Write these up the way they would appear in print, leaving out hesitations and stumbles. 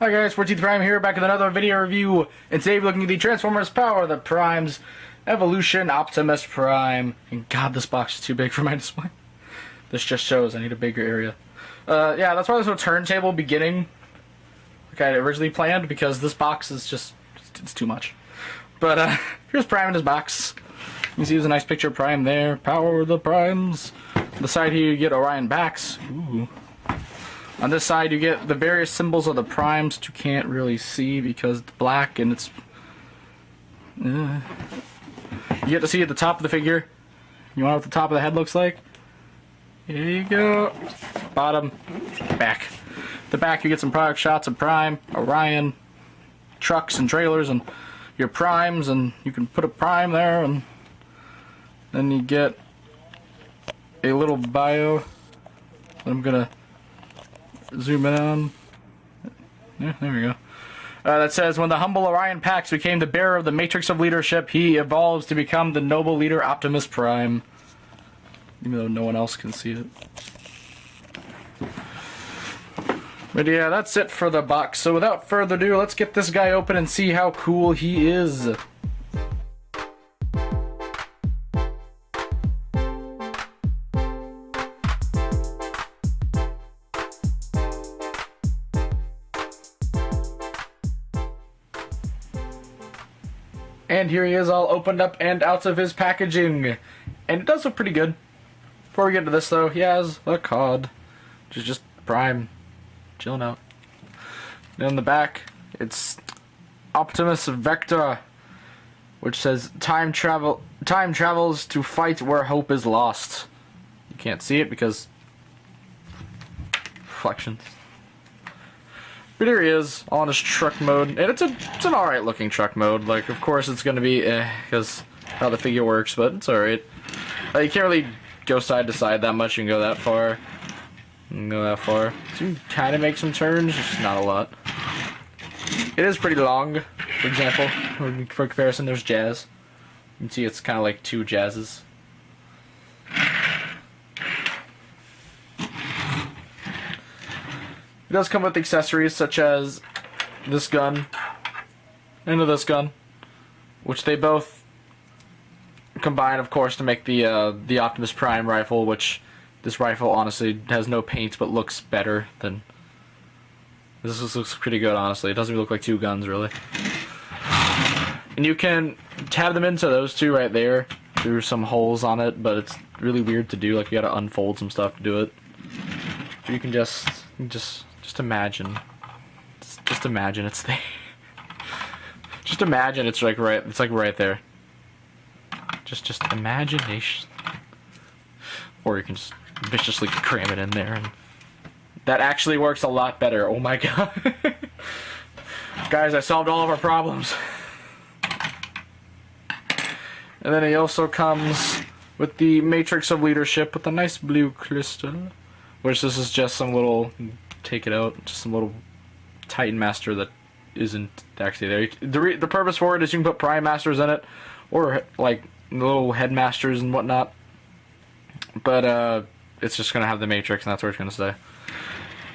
Hi guys, 14th Prime here, back with another video review, and today we're looking at the Transformers Power, the Primes, Evolution, Optimus Prime, and god, this box is too big for my display. This just shows I need a bigger area. Yeah, that's why there's no turntable beginning, like I originally planned, because this box is just, it's too much. But, here's Prime in his box. You can see there's a nice picture of Prime there. Power the Primes. On the side here you get Orion backs. Ooh. On this side you get the various symbols of the primes that you can't really see because it's black and it's... You get to see at the top of the figure. You want what the top of the head looks like? Here you go. Bottom, back. The back you get some product shots of Prime, Orion, trucks and trailers and your primes, and you can put a prime there, and then you get a little bio that I'm gonna zoom in on. Yeah, there we go. That says, when the humble Orion Pax became the bearer of the matrix of leadership, he evolves to become the noble leader Optimus Prime. Even though no one else can see it. But yeah, that's it for the box. So without further ado, let's get this guy open and see how cool he is. And here he is, all opened up and out of his packaging. And it does look pretty good. Before we get to this though, he has a card, which is just Prime, chilling out. And on the back, it's Optimus Vector, which says time travels to fight where hope is lost. You can't see it because reflections. But here he is, all in his truck mode, and it's an alright looking truck mode. Like, of course it's gonna be because how the figure works, but it's alright. You can't really go side to side that much. You can go that far, and go that far. So you can kind of make some turns, just not a lot. It is pretty long, for example. For comparison, there's Jazz. You can see it's kind of like two Jazzes. It does come with accessories such as this gun and this gun, which they both combine, of course, to make the Optimus Prime rifle, which this rifle honestly has no paint but looks better than... This looks pretty good, honestly. It doesn't even look like two guns, really. And you can tab them into those two right there through some holes on it, but it's really weird to do. Like, you gotta unfold some stuff to do it. But you can just imagine. Just imagine it's there. Just imagine it's like right there. Just imagination. Or you can just viciously cram it in there, and that actually works a lot better. Oh my god. Guys, I solved all of our problems. And then he also comes with the Matrix of Leadership with a nice blue crystal, which this is just some little, take it out, just some little Titan Master that isn't actually there. The purpose for it is you can put Prime Masters in it, or like little Headmasters and whatnot. But it's just gonna have the Matrix, and that's where it's gonna stay.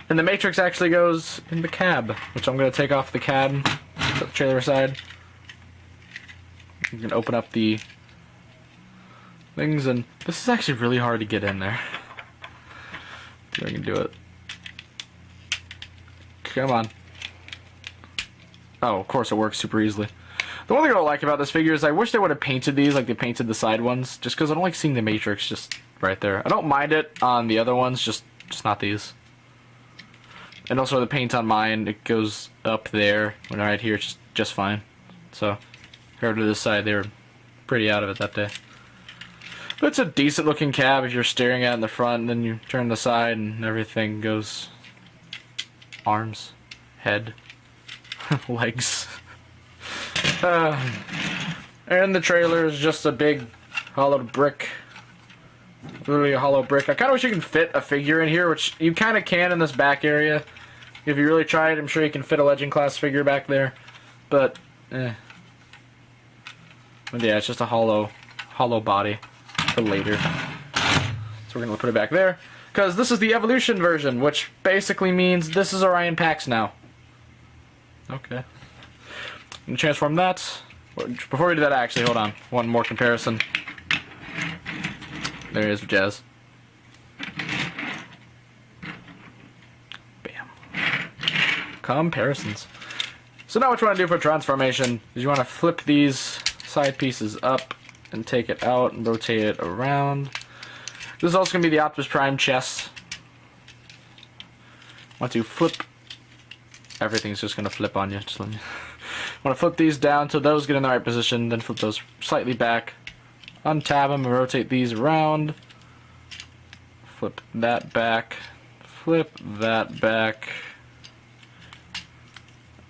And the Matrix actually goes in the cab, which I'm gonna take off the cab, put the trailer aside. You can open up the things, and this is actually really hard to get in there. See if I can do it. Come on. Oh, of course it works super easily. The one thing I don't like about this figure is I wish they would have painted these like they painted the side ones, just because I don't like seeing the Matrix just right there. I don't mind it on the other ones, just not these. And also the paint on mine, it goes up there, when right here it's just fine. So, compared to this side, they were pretty out of it that day. But it's a decent looking cab if you're staring at it in the front, and then you turn the side and everything goes... Arms, head, legs. And the trailer is just a big hollow brick. Literally a hollow brick. I kind of wish you can fit a figure in here, which you kind of can in this back area. If you really try it, I'm sure you can fit a Legend class figure back there. But yeah, it's just a hollow body for later. So we're going to put it back there. Because this is the Evolution version, which basically means this is Orion Pax now. Okay. I'm gonna transform that. Before we do that, actually, hold on. One more comparison. There is Jazz. Bam. Comparisons. So now what you want to do for transformation is you want to flip these side pieces up and take it out and rotate it around. This is also going to be the Optimus Prime chest. Want to flip. Everything's just going to flip on you. Just let me. Want to flip these down so those get in the right position, then flip those slightly back. Untab them and rotate these around. Flip that back. Flip that back.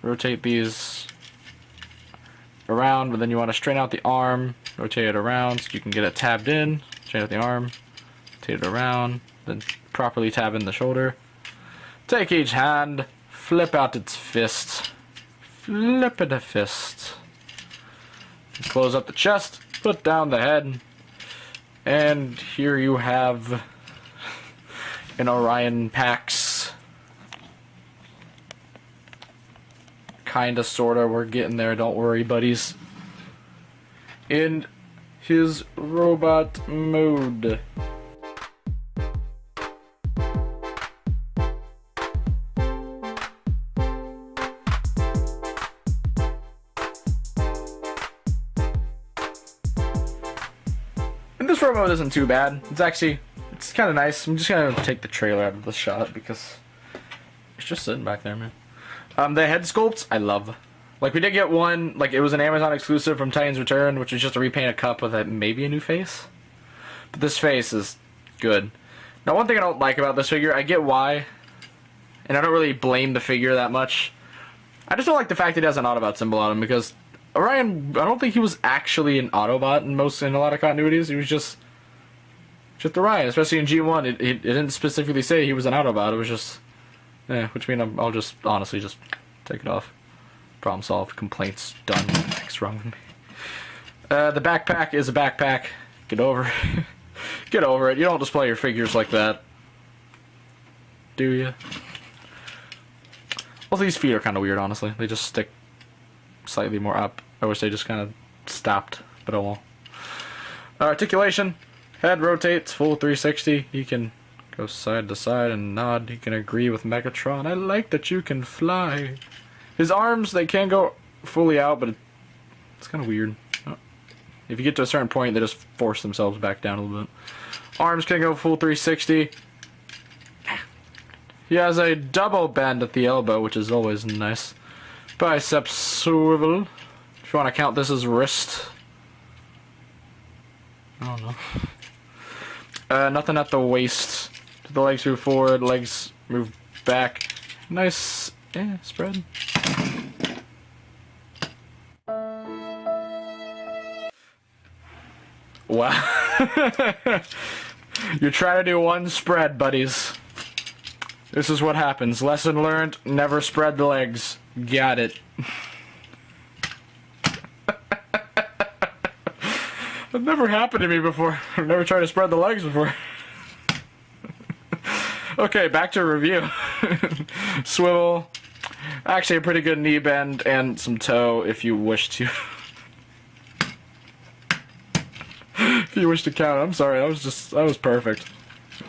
Rotate these around, but then you want to straighten out the arm. Rotate it around so you can get it tabbed in. Straighten out the arm. Rotate it around. Then properly tab in the shoulder. Take each hand. Flip out its fist. Flip it a fist. Close up the chest. Put down the head. And here you have an Orion Pax. Kinda, sorta, we're getting there, don't worry, buddies. In his robot mode. And this robot mode isn't too bad. It's kind of nice. I'm just gonna take the trailer out of the shot because it's just sitting back there, man. The head sculpts, I love. Like, we did get one, like, it was an Amazon exclusive from Titan's Return, which was just a repainted cup with maybe a new face. But this face is good. Now, one thing I don't like about this figure, I get why, and I don't really blame the figure that much. I just don't like the fact that he has an Autobot symbol on him, because Orion, I don't think he was actually an Autobot in a lot of continuities. He was just Orion, especially in G1. It didn't specifically say he was an Autobot, it was just... Yeah, which means I'll just honestly just take it off. Problem solved. Complaints done. What's wrong with me? The backpack is a backpack. Get over it. Get over it. You don't display your figures like that. Do you? Well, these feet are kind of weird, honestly. They just stick slightly more up. I wish they just kind of stopped, but oh well. Articulation. Head rotates full 360. You can go side to side and nod. You can agree with Megatron. I like that you can fly. His arms, they can go fully out, but it's kind of weird. If you get to a certain point, they just force themselves back down a little bit. Arms can go full 360. He has a double bend at the elbow, which is always nice. Bicep swivel. If you want to count this as wrist. I don't know. Nothing at the waist. The legs move forward, legs move back. Nice, spread. Wow. You're trying to do one spread, buddies. This is what happens. Lesson learned, never spread the legs. Got it. That never happened to me before. I've never tried to spread the legs before. Okay, back to review. Swivel. Actually, a pretty good knee bend and some toe if you wish to. If you wish to count. I'm sorry, that was perfect.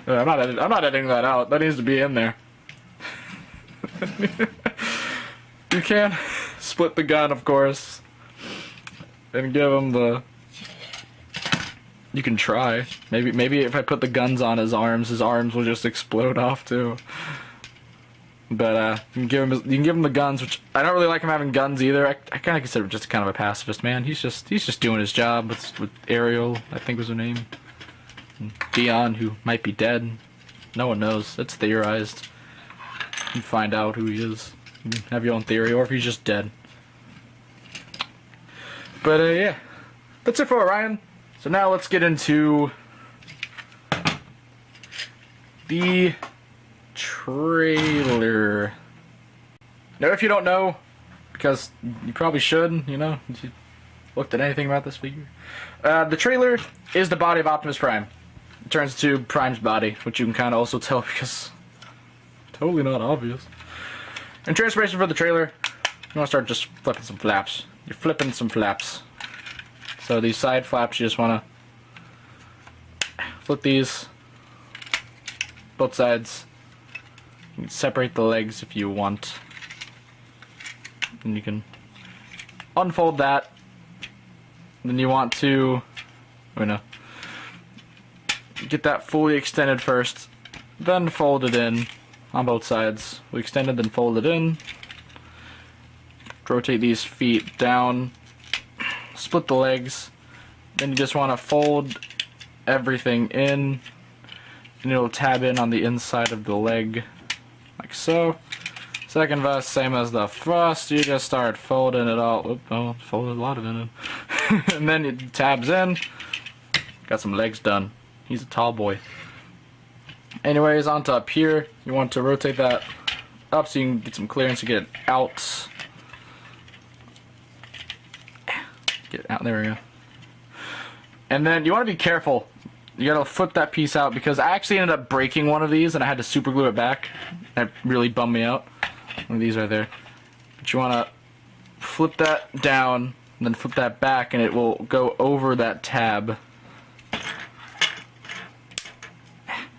I'm not editing that out. That needs to be in there. You can split the gun, of course, and give him the... You can try. Maybe if I put the guns on his arms will just explode off too. But you can give him the guns, which I don't really like him having guns either. I kind of consider him just kind of a pacifist man. He's just doing his job with Ariel, I think was her name. And Dion, who might be dead. No one knows. It's theorized. You can find out who he is. You can have your own theory, or if he's just dead. But yeah, that's it for Orion. So now let's get into the trailer. Now, if you don't know, because you probably should, you know, if you looked at anything about this figure, the trailer is the body of Optimus Prime. It turns to Prime's body, which you can kind of also tell because totally not obvious. And transformation for the trailer, You want to start just flipping some flaps. You're flipping some flaps. So these side flaps, you just want to flip these both sides. You can separate the legs if you want. And you can unfold that. And then you want to, get that fully extended first, then fold it in on both sides. We extend it, then fold it in. Rotate these feet down, split the legs, then you just want to fold everything in, and it'll tab in on the inside of the leg, like so. Second verse, same as the first, you just start folding it all. Oop, oh, folded a lot of it in. And then it tabs in. Got some legs done. He's a tall boy. Anyways, on to up here, you want to rotate that up so you can get some clearance to get it out. Get it out, there we go. And then you want to be careful. You gotta flip that piece out because I actually ended up breaking one of these and I had to super glue it back. That really bummed me out. One of these right there. But you want to flip that down and then flip that back and it will go over that tab.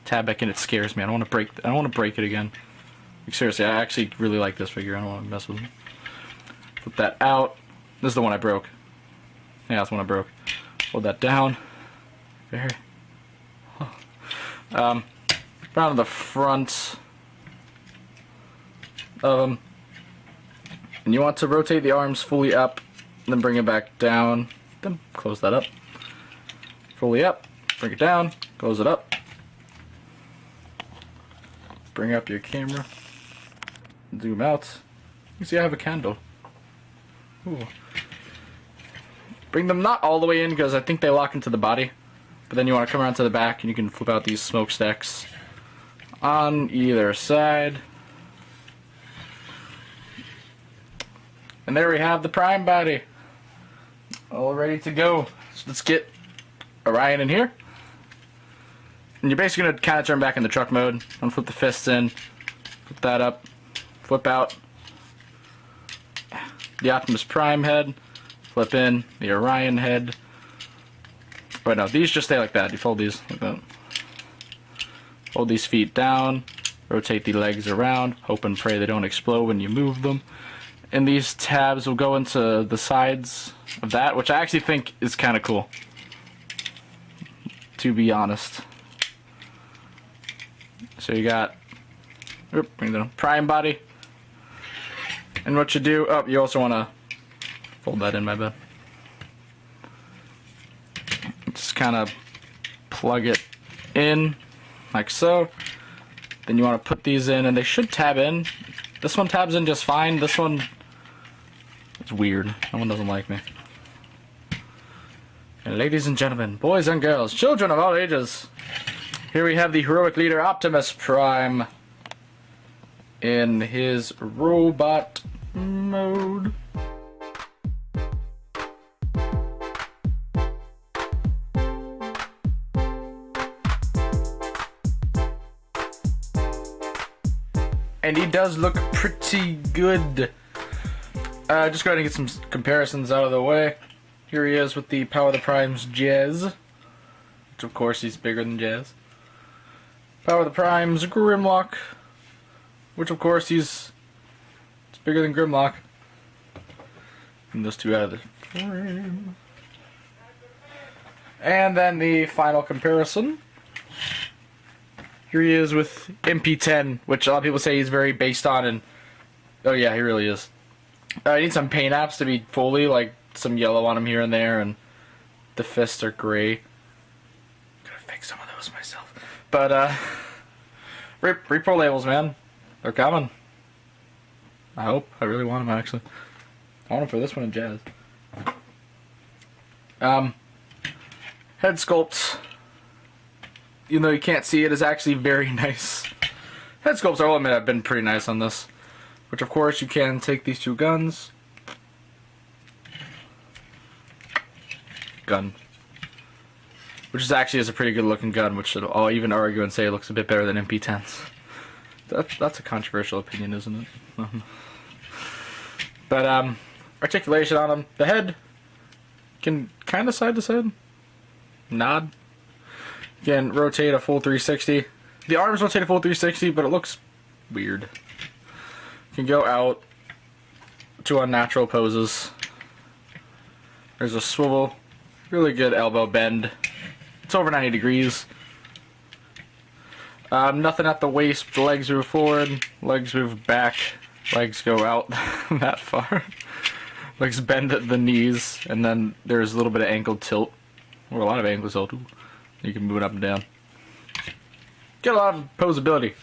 Tab back in, it scares me. I don't want to break it again. Like, seriously, I actually really like this figure. I don't want to mess with it. Flip that out. This is the one I broke. Yeah, that's the one I broke. Hold that down. Very. Around the front of them. And you want to rotate the arms fully up, then bring it back down, then close that up. Fully up, bring it down, close it up. Bring up your camera, zoom out. You see I have a candle. Ooh. Bring them not all the way in because I think they lock into the body. But then you want to come around to the back and you can flip out these smokestacks on either side. And there we have the Prime body. All ready to go. So let's get Orion in here. And you're basically going to kind of turn back into truck mode. Unflip the fists in. Flip that up. Flip out. The Optimus Prime head. Flip in the Orion head. Wait, no, these just stay like that. You fold these like that. Hold these feet down. Rotate the legs around. Hope and pray they don't explode when you move them. And these tabs will go into the sides of that, which I actually think is kind of cool, to be honest. So you got bring the Prime body. And what you do, you also want to fold that in, my bad. Just kind of plug it in like so. Then you want to put these in and they should tab in. This one tabs in just fine. This one, it's weird. That one doesn't like me. And ladies and gentlemen, boys and girls, children of all ages, here we have the heroic leader Optimus Prime in his robot mode. And he does look pretty good. Just go ahead and get some comparisons out of the way. Here he is with the Power of the Primes Jazz. Which of course he's bigger than Jazz. Power of the Primes Grimlock. Which of course it's bigger than Grimlock. And those two out of the frame. And then the final comparison. Here he is with MP10, which a lot of people say he's very based on, and oh yeah, he really is. I need some paint apps to be fully, like some yellow on him here and there, and the fists are gray. Gotta fix some of those myself. But repro labels, man, they're coming. I hope. I really want them actually. I want them for this one and Jazz. Head sculpt. Even though you can't see it, is actually very nice. Head sculpts, I'll admit, have been pretty nice on this. Which, of course, you can take these two guns. Gun. Which is actually a pretty good looking gun, which I'll even argue and say it looks a bit better than MP10s. That's a controversial opinion, isn't it? But articulation on him. The head can kind of side to side nod. Can rotate a full 360. The arms rotate a full 360, but it looks weird. Can go out to unnatural poses. There's a swivel. Really good elbow bend. It's over 90 degrees. Nothing at the waist. The legs move forward. Legs move back. Legs go out that far. Legs bend at the knees. And then there's a little bit of ankle tilt. Or a lot of ankle tilt. You can move it up and down. Get a lot of posability.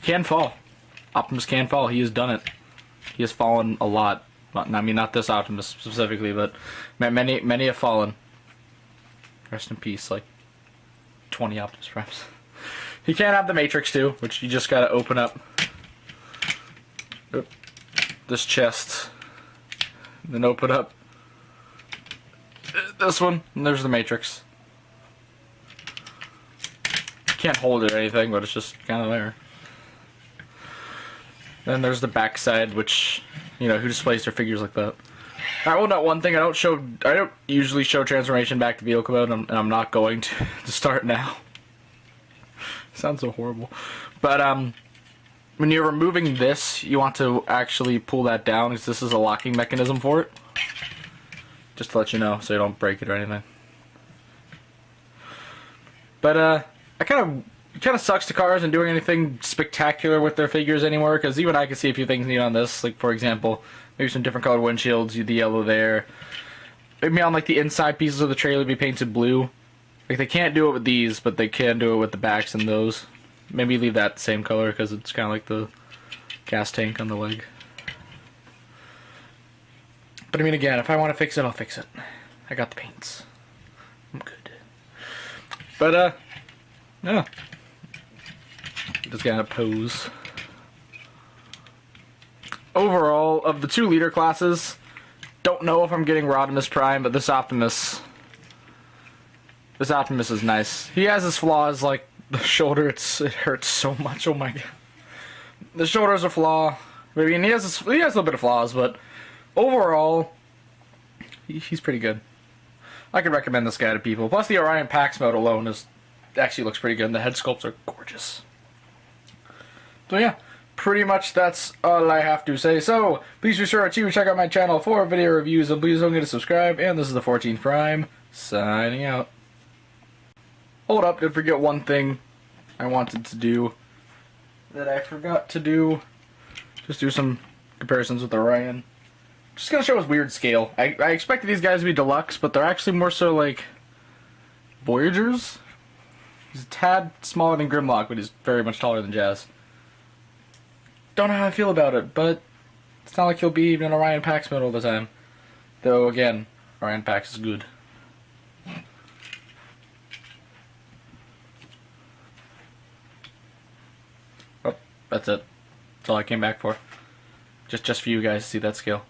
Can fall. Optimus can fall. He has done it. He has fallen a lot. I mean, not this Optimus specifically, but many have fallen. Rest in peace, like 20 Optimus Primes. He can have the Matrix too, which you just gotta open up this chest, and then open up this one, and there's the Matrix. Can't hold it or anything, but it's just kind of there. Then there's the backside, which, you know, who displays their figures like that? I will note one thing: I don't usually show transformation back to vehicle mode, and I'm not going to start now. Sounds so horrible, but when you're removing this, you want to actually pull that down, because this is a locking mechanism for it. Just to let you know, so you don't break it or anything. But it kind of sucks to cars and doing anything spectacular with their figures anymore, because even I can see a few things neat on this. Like, for example, maybe some different colored windshields, the yellow there. Maybe on like the inside pieces of the trailer be painted blue. Like, they can't do it with these, but they can do it with the backs and those. Maybe leave that same color, because it's kind of like the gas tank on the leg. But I mean, again, if I want to fix it, I'll fix it. I got the paints. I'm good. But yeah. Just kind of pose. Overall, of the 2 leader classes, don't know if I'm getting Rodimus Prime, but this Optimus is nice. He has his flaws, like the shoulder. It hurts so much. Oh my god. The shoulder's a flaw. I mean, he has a little bit of flaws, but overall, he's pretty good. I could recommend this guy to people. Plus, the Orion Pax mode alone actually looks pretty good, and the head sculpts are gorgeous. So yeah, pretty much that's all I have to say. So, please be sure to check out my channel for video reviews, and please don't forget to subscribe. And this is the 14th Prime, signing out. Hold up, did forget one thing I wanted to do that I forgot to do. Just do some comparisons with Orion. Just gonna show his weird scale. I expected these guys to be deluxe, but they're actually more so like Voyagers. He's a tad smaller than Grimlock, but he's very much taller than Jazz. Don't know how I feel about it, but it's not like he'll be even in Orion Pax mode all the time. Though, again, Orion Pax is good. Oh, that's it. That's all I came back for. Just for you guys to see that scale.